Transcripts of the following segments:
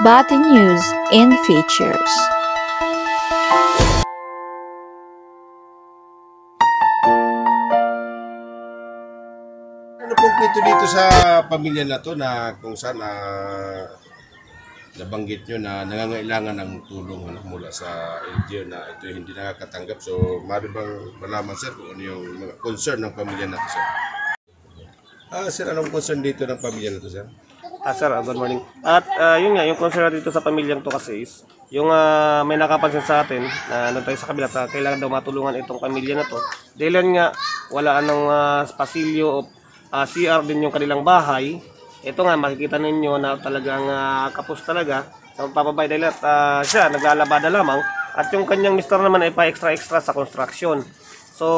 Masbate News in Features. Ano pong kwento dito sa pamilya na to na kung saan nabanggit nyo na nangangailangan ng tulong mula sa LGU na ito hindi nakakatanggap. So, maaari bang malaman sir kung ano yung mga concern ng pamilya na to sir? Sir, anong concern dito ng pamilya na to sir? Sir, good morning. At yun nga, yung concern dito sa pamilyang to kasi is, yung may nakapansin sa atin na tayo sa kabila, kailangan daw matulungan itong pamilya na to. Dahil yan nga, wala anong pasilyo o CR din yung kanilang bahay. Ito nga, makikita ninyo na talagang kapos talaga sa papabay dahil at siya, naglalabada lamang. At yung kanyang mister naman ay pa-extra-extra sa construction. So,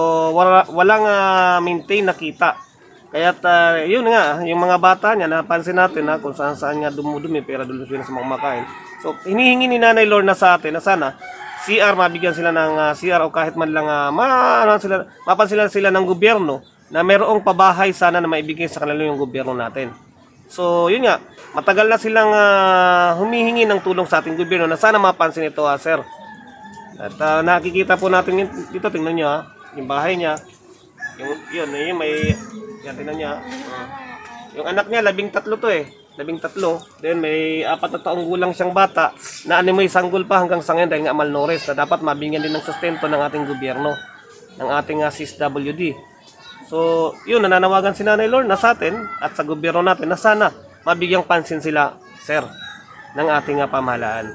walang maintain na kita. Kaya't yun nga, yung mga bata niya, napansin natin na kung saan niya dumudumi, pera doon sila sa mga kumakain. So, hinihingi ni Nanay Lorna sa atin na sana CR, mabigyan sila ng CR o kahit man lang mapansin sila ng gobyerno na mayroong pabahay sana na maibigay sa kanila yung gobyerno natin. So, yun nga, matagal na silang humihingi ng tulong sa ating gobyerno na sana mapansin ito, sir. At nakikita po natin dito, tingnan nyo yung bahay niya. Yun, may... Yan, tingnan niya. Yung anak niya, 13 to eh. 13. Then may 4 na taong gulang siyang bata na may sanggol pa hanggang sa ngayon dahil nga malnourished na dapat mabigyan din ng sustento ng ating gobyerno, ng ating CSWD. So, yun, nananawagan si Nanay Lorna sa atin at sa gobyerno natin na sana mabigyang pansin sila, sir, ng ating pamahalaan.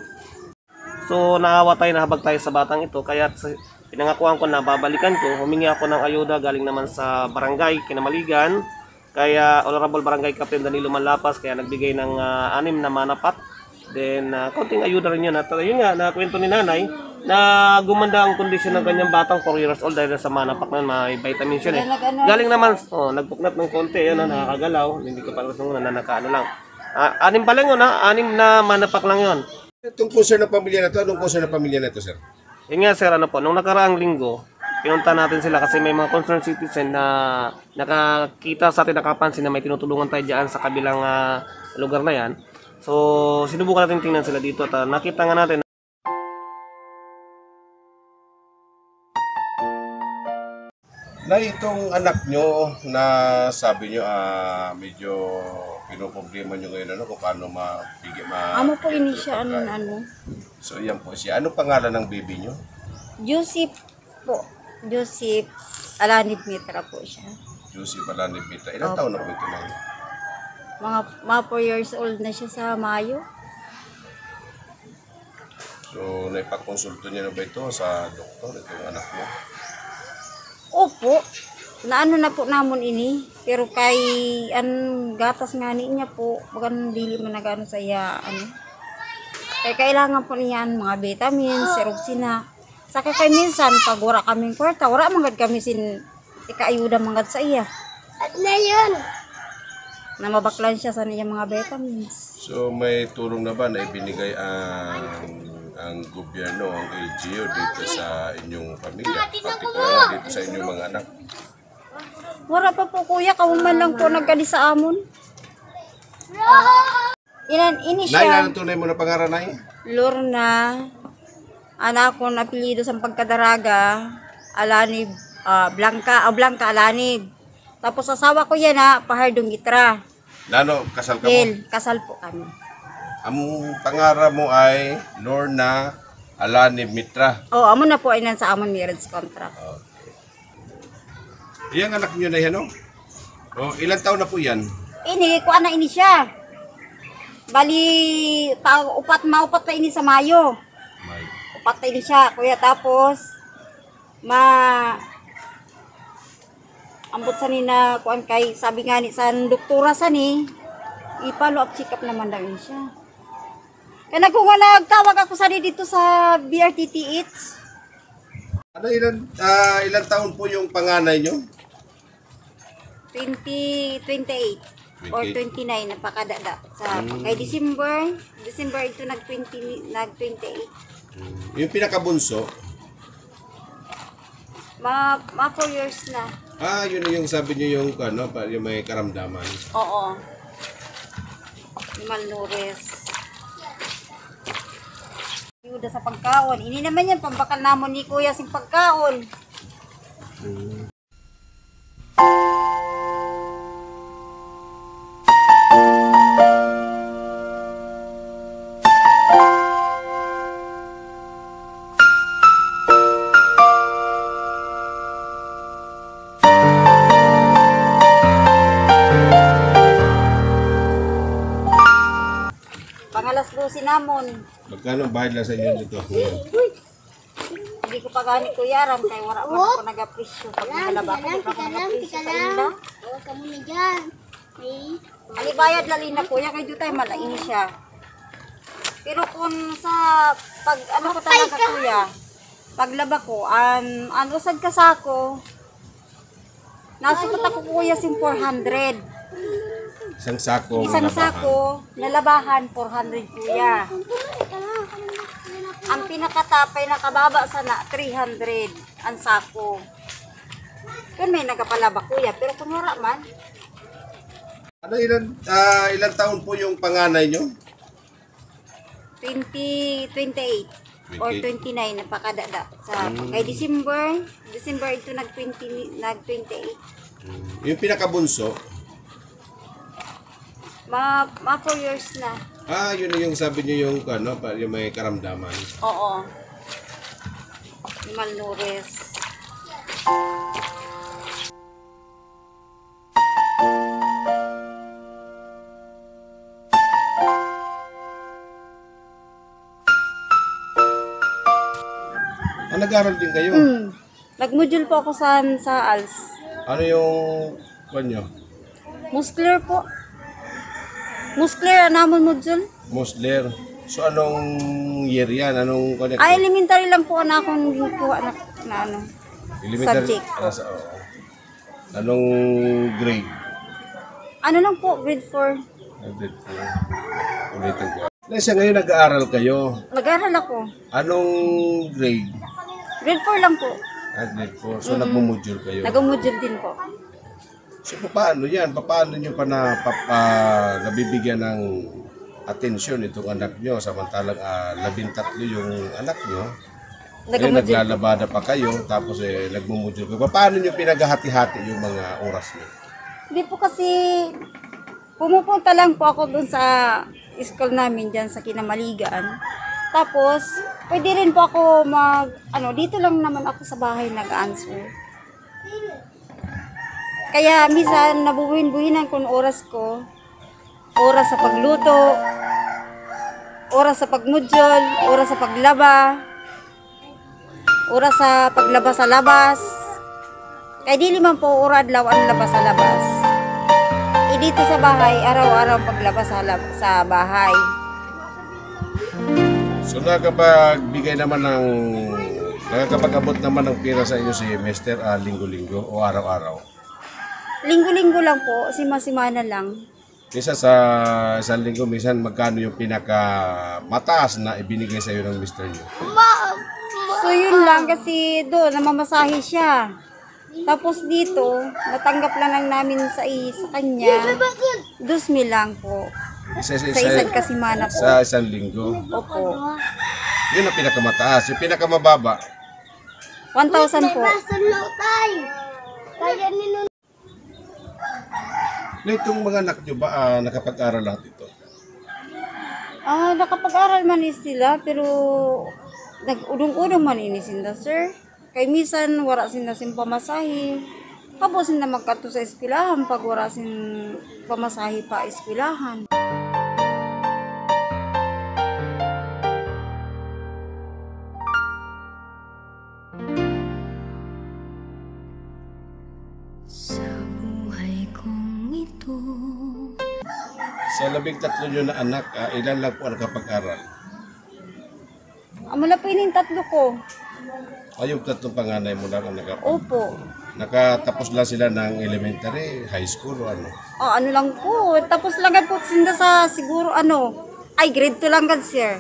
So, naawa tayo, nahabag tayo sa batang ito, kaya pinangakuan ko na babalikan ko, humingi ako ng ayuda galing naman sa barangay Kinamaligan, kaya Honorable Barangay Captain Danilo Manlapas, kaya nagbigay ng 6 na manapat. Then, konting ayuda rin yun. At yun nga, nakwento ni nanay na gumanda ang kondisyon ng kanyang batang 4 years old dahil sa manapak na may vitamins yun eh. Galing naman, nagpuknat ng konti, yun, nakakagalaw, hindi ko pa gusto na nakaano lang. 6 pa lang yun, 6 na manapak lang yun. Itong concern ng pamilya na to, anong concern ng pamilya na to sir? Yun nga sir, nung nakaraang linggo, pinunta natin sila kasi may mga concerned citizen na nakakita sa atin, nakapansin na may tinutulungan tayo dyan sa kabilang lugar na yan. So, sinubukan natin tingnan sila dito at nakita nga natin na itong anak nyo na sabi nyo medyo pinoproblema nyo ngayon kung paano Amo po ini siya ano. So yan po siya. Ano pangalan ng baby nyo? Joseph po. Joseph Alanib Mitra po siya. Joseph Alanib Mitra. Ilang taon na po ito na? Mga 4 years old na siya sa Mayo. So naipakonsulto niya na ba ito sa doktor, itong anak mo? Opo. Naano na po namon ini. Pero kay gatas nga niya po, bagan dili man nagano sa iya Kaya kailangan po niyan mga vitamins, Seroxina. Saka kay minsan pag wala kaming kwarta, wala mangad kami ikaayuda mangad sa iya. At na yun. Na mabaklan siya sa niya mga vitamins. So may tulong na ba na ibinigay ang gobyerno, ang LGU dito sa inyong pamilya, partikular dito sa inyong mga anak? Wala pa po kuya, kahuman lang po nagkadi sa amon. Ini Nay, siya. anong tunay mo na pangalan, Nay? Lorna, anak ko na apelyido sa pagkadaraga, Alanib, Blanca Alanib. Tapos asawa ko yan Pahardong Gitra. Nano, kasal ka mo? Kasal po kami. Ang pangalan mo ay Lorna Alanib Mitra. Amo na po ay sa amon marriage contract. Okay. Iyang anak niyo na yan, no? Ilang taon na po yan? Ini siya. Bali, maupat pa ini sa Mayo. Upat na ini siya, kuya. Tapos, ambot sa ni na, sabi nga ni, sa doktora sa ni, ipalo up check up naman daw ini siya. Kaya kung nagtawag ako sa dito sa BRTTH. Ano, ilang taon po yung panganay nyo? 28 or 29 napakadada sa kay December ito nag-28. Yung pinakabunso? Mga 4 years na. Yun yung sabi niyo yung may karamdaman. Oo. Malnourished. ayuda sa pagkaon. Ini naman yan, pambakal namon ni kuya sing pagkaon. Pangalas busi namon. Magkano ang bayad lang sa inyo nito? Hindi ko pa gani kuya ram kay wala man ako nag-apresyo pag nagalaba ko pa ako nag-apresyo sa inda. Oh, kamu na dyan. May Ali bayad lali na kuya kay jutay malaini siya. Pero kung sa pag ano ko talaga kuya, paglaba ko an usad ka sako. Nasukot ako kuya sing 400. Isang sako. Isang malabahan. sako nalabahan 400 kuya. Ang pinakatapay nakababa sana 300 ang sako. Kung may nagapalaba kuya, pero kung wala man, Ano ilan taon po yung panganay nyo? 28 or 29 napakadada sa kay December ito nag-28. Yung pinakabunso, Ma 4 years na. yun yung sabi nyo yung, yung may karamdaman. Oo. Malnourished. Nag-aral din kayo? Nag-module po ako sa ALS. Ano yung, nyo? Muscular po. Muscular namon module. Musler. So anong year yan? Anong connect? Ay, elementary lang po na akong kuha na ano. subject. Oo. Anong grade? Ano lang po, grade 4. Grade 4. Ulitin ko. Nasa ngayon nag-aaral kayo. Nag-aral ako. Anong grade? Grade 4 lang po. Grade 4. So nagmo-module kayo. Nag-module din po. So paano yan? Paano nyo pa nabibigyan ng atensyon itong anak nyo samantalang 13 yung anak nyo? Ngayon Nag-module. naglalabada pa kayo tapos nagmo-module kayo. Paano nyo pinaghahati-hati yung mga oras nyo? Hindi po kasi pumupunta lang po ako dun sa school namin dyan sa Kinamaligan. Tapos, pwede rin po ako dito lang naman ako sa bahay nag-answer. Kaya minsan nabubuhin-buhinan kung oras ko. Oras sa pagluto, oras sa pagmudjol, oras sa paglaba, oras sa paglaba sa labas. Kaya di liman po orad law ang labas sa labas. Dito sa bahay, araw-araw paglaba sa bahay. So nakakapag-abot naman ng pera sa inyo si Mr. Linggo-linggo o araw-araw? Linggo-linggo lang po, sima-simana lang. Kesa sa isang linggo, minsan magkano yung pinaka-mataas na ibinigay sa iyo ng Mr. nyo? So yun lang kasi doon, namamasahe siya. Tapos dito, natanggap lang namin sa kanya, 2,000 lang po. Sa isang kasimana po. Sa isang linggo. Opo. Yun ang pinakamataas. Yung pinakamababa, 1,000 po. kaya nino na itong mga anak nyo ba nakapag-aral lahat ito? Nakapag-aral man sila, pero nag-udong-udong man sila, sir. Kay minsan, wala sila sin pamasahe. Tapos sila magkato sa eskwelahan pag wala sin pamasahe pa eskwelahan. Sa 13 nyo na anak, ilan lang po ang nakapag-aral? Malapit yung 3 ko. Yung 3 panganay mo lang ang Opo. nakatapos lang sila ng elementary, high school o ano? Ano lang po. Tapos lang po sila sa siguro grade 2 lang gan, sir.